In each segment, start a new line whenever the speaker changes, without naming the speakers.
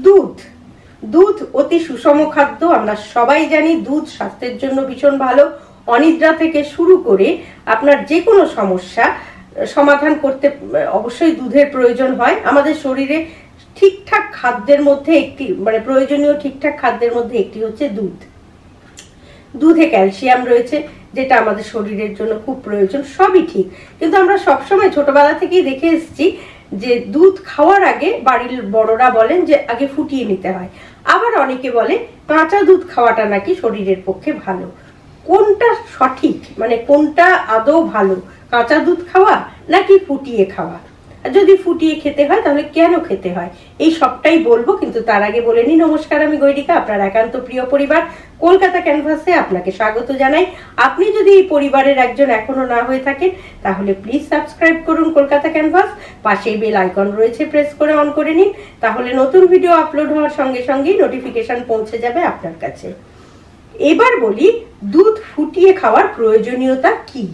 দুধ দুধ অতি সুষম খাদ্য। আমরা সবাই জানি দুধ স্বাস্থ্যের জন্য ভীষণ ভালো। অনিদ্রা থেকে শুরু করে আপনার যে কোনো সমস্যা সমাধান করতে অবশ্যই দুধের প্রয়োজন হয়। আমাদের শরীরে ঠিকঠাক খাদ্যের মধ্যে একটি প্রয়োজনীয় ঠিকঠাক খাদ্যের মধ্যে একটি হচ্ছে দুধ। দুধে ক্যালসিয়াম রয়েছে, যেটা আমাদের শরীরের জন্য খুব প্রয়োজন। সবই ঠিক, কিন্তু আমরা সবসময় ছোটবেলা থেকেই দেখে এসেছি যে দুধ খাওয়ার আগে বাড়ির বড়রা বলেন যে আগে ফুটিয়ে নিতে হয়। আবার অনেকে বলে কাঁচা দুধ খাওয়াটা নাকি শরীরের পক্ষে ভালো। কোনটা সঠিক, কোনটা আদৌ ভালো, কাঁচা দুধ খাওয়া নাকি ফুটিয়ে খাওয়া? যদি ফুটিয়ে খেতে হয় তাহলে কেন খেতে হয়, এই সবটাই বলবো। কিন্তু তার আগে বলে নি, নমস্কার, আমি গৈরিকা, আপনার একান্ত প্রিয় পরিবার কলকাতা ক্যানভাসে আপনাকে স্বাগত জানাই। আপনি যদি এই পরিবারের একজন এখনো না হয়ে থাকেন তাহলে প্লিজ সাবস্ক্রাইব করুন কলকাতা ক্যানভাস। পাশেই বেল আইকন রয়েছে, প্রেস করে অন করে নিন, তাহলে নতুন ভিডিও আপলোড হওয়ার সঙ্গে সঙ্গেই নোটিফিকেশন পৌঁছে যাবে আপনার কাছে। এবার বলি দুধ ফুটিয়ে খাওয়ার প্রয়োজনীয়তা কি।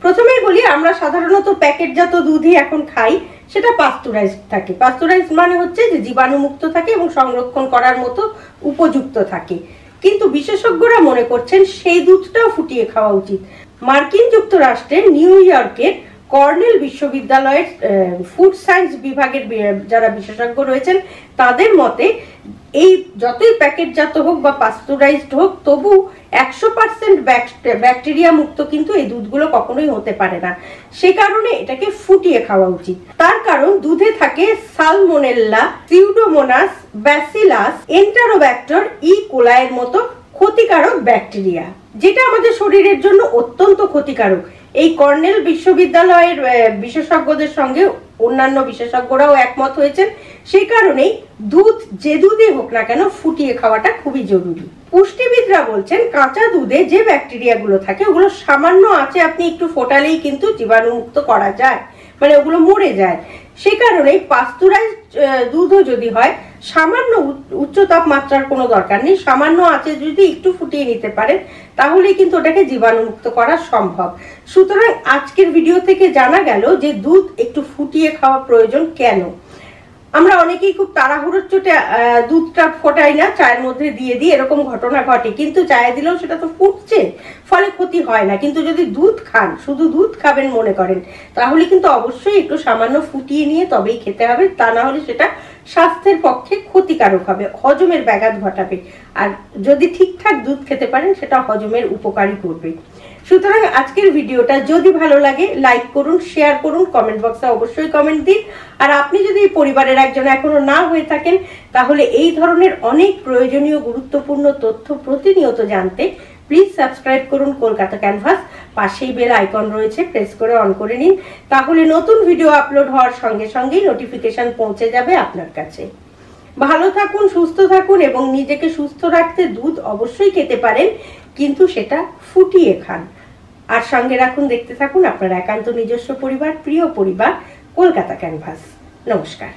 প্রথমেই বলি, আমরা সাধারণত প্যাকেটজাত দুধই এখন খাই, সেটা পাস্তুরাইজড থাকে। পাস্তুরাইজড মানে হচ্ছে যে জীবাণুমুক্ত থাকে এবং সংরক্ষণ করার মতো উপযুক্ত থাকে। কিন্তু বিশেষজ্ঞরা মনে করছেন সেই দুধটাও ফুটিয়ে খাওয়া উচিত। মার্কিন যুক্তরাষ্ট্রের নিউ ইয়র্কের কর্নেল বিশ্ববিদ্যালয়ের ফুড সায়েন্স বিভাগের যারা বিশেষজ্ঞ রয়েছেন তাদের মতে এই যতই প্যাকেটজাত হোক বা পাস্তুরাইজড হোক, তবু 100% ব্যাকটেরিয়া মুক্ত কিন্তু এই দুধগুলো কখনোই হতে পারে না। সে কারণে এটাকে ফুটিয়ে খাওয়া উচিত। তার কারণ দুধে থাকে সালমোনেল্লা, সিউডোমোনাস, ব্যাসিলাস, এন্টারোব্যাক্টর, ই কোলাইয়ের মতো ক্ষতিকারক ব্যাকটেরিয়া, যেটা আমাদের শরীরের জন্য অত্যন্ত ক্ষতিকারক। এই কর্নেল বিশ্ববিদ্যালয়ের বিশেষজ্ঞদের সঙ্গে অন্যান্য বিশেষজ্ঞরাও একমত হয়েছেন। সেই কারণেই দুধ যে দুধই হোক না কেন ফুটিয়ে খাওয়াটা খুবই জরুরি। পুষ্টিবিদরা বলছেন কাঁচা দুধে যে ব্যাকটেরিয়াগুলো থাকে ওগুলো সামান্য আঁচে আপনি একটু ফোটালেই কিন্তু জীবাণুমুক্ত করা যায়, ওগুলো মরে যায়। সে কারণেই পাস্তুরাইজড দুধও যদি হয় সামান্য উচ্চ তাপমাত্রার কোনো দরকার নেই, সামান্য আঁচে যদি একটু ফুটিয়ে নিতে পারেন তাহলে কিন্তু ওটাকে জীবাণুমুক্ত করা সম্ভব। সুতরাং আজকের ভিডিও থেকে জানা গেল যে দুধ একটু ফুটিয়ে খাওয়া প্রয়োজন কেন। আমরা অনেকেই খুব তাড়াহুড়োর চোটে দুধটা ফোটাই না, চায়ের মধ্যে দিয়ে দিই, এরকম ঘটনা ঘটে। কিন্তু চায়ে দিলেও সেটা তো ফুটছে, ফলে ক্ষতি হয় না। কিন্তু যদি দুধ খান, শুধু দুধ খাবেন মনে করেন, তাহলে কিন্তু অবশ্যই একটু সামান্য ফুটিয়ে নিয়ে তবেই খেতে হবে। তা না হলে সেটা স্বাস্থ্যের পক্ষে ক্ষতিকারক হবে, হজমের ব্যাঘাত ঘটাবে। আর যদি ঠিকঠাক দুধ খেতে পারেন সেটা হজমের উপকারী করবে। সুতরাং আজকের ভিডিওটা যদি ভালো লাগে লাইক করুন, শেয়ার করুন, কমেন্ট বক্সে অবশ্যই কমেন্ট দিন। আর আপনি যদি এই পরিবারের একজন এখনো না হয়ে থাকেন তাহলে এই ধরনের অনেক প্রয়োজনীয় গুরুত্বপূর্ণ তথ্য প্রতিনিয়ত জানতে প্লিজ সাবস্ক্রাইব করুন কলকাতা ক্যানভাস। পাশেই বেল আইকন রয়েছে, প্রেস করে অন করে নিন, তাহলে নতুন ভিডিও আপলোড হওয়ার সঙ্গে সঙ্গেই নোটিফিকেশন পৌঁছে যাবে আপনার কাছে। ভালো থাকুন, সুস্থ থাকুন এবং নিজেকে সুস্থ রাখতে দুধ অবশ্যই খেতে পারেন, কিন্তু সেটা ফুটিয়ে খান। আর সঙ্গে রাখুন, দেখতে থাকুন আপনার একান্ত নিজস্ব পরিবার, প্রিয় পরিবার কলকাতা ক্যানভাস। নমস্কার।